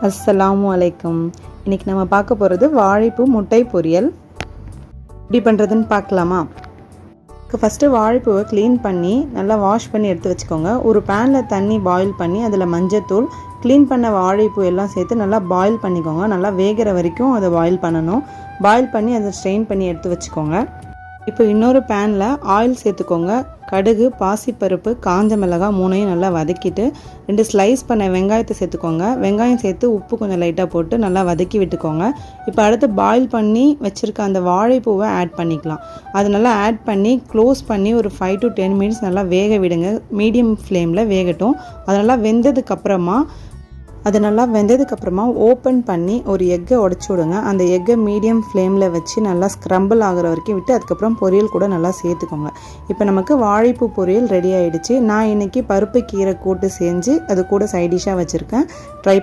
அஸ்ஸலாமு அலைக்கும். இன்றைக்கி நம்ம பார்க்க போகிறது வாழைப்பூ முட்டை பொரியல். எப்படி பண்ணுறதுன்னு பார்க்கலாமா? ஃபஸ்ட்டு வாழைப்பூவை க்ளீன் பண்ணி நல்லா வாஷ் பண்ணி எடுத்து வச்சுக்கோங்க. ஒரு பேனில் தண்ணி பாயில் பண்ணி அதில் மஞ்சத்தூள், க்ளீன் பண்ண வாழைப்பூ எல்லாம் சேர்த்து நல்லா பாயில் பண்ணிக்கோங்க. நல்லா வேகிற வரைக்கும் அதை பாயில் பண்ணணும். பாயில் பண்ணி அதை ஸ்ட்ரெயின் பண்ணி எடுத்து வச்சுக்கோங்க. இப்போ இன்னொரு பேனில் ஆயில் சேர்த்துக்கோங்க. கடுகு, பாசிப்பருப்பு, காஞ்ச மிளகாய் 3ஐயும் நல்லா வதக்கிட்டு 2 ஸ்லைஸ் பண்ண வெங்காயத்தை சேர்த்துக்கோங்க. வெங்காயம் சேர்த்து உப்பு கொஞ்சம் லைட்டாக போட்டு நல்லா வதக்கி விட்டுக்கோங்க. இப்போ அடுத்து பாயில் பண்ணி வச்சுருக்க அந்த வாழைப்பூவை ஆட் பண்ணிக்கலாம். அது நல்லா ஆட் பண்ணி க்ளோஸ் பண்ணி ஒரு 5 to 10 மினிட்ஸ் நல்லா வேக விடுங்க. மீடியம் ஃப்ளேமில் வேகட்டும். அது நல்லா வெந்ததுக்கப்புறமா ஓப்பன் பண்ணி ஒரு எக்கை உடச்சி விடுங்க. அந்த எக்கை மீடியம் ஃப்ளேமில் வச்சு நல்லா ஸ்க்ரம்பிள் ஆகிற வரைக்கும் விட்டு அதுக்கப்புறம் பொரியல் கூட நல்லா சேர்த்துக்கோங்க. இப்போ நமக்கு வாழைப்பூ பொரியல் ரெடி ஆகிடுச்சு. நான் இன்றைக்கி பருப்பு கீரை கூட்டு செஞ்சு அது கூட சைடிஷாக வச்சுருக்கேன். ட்ரை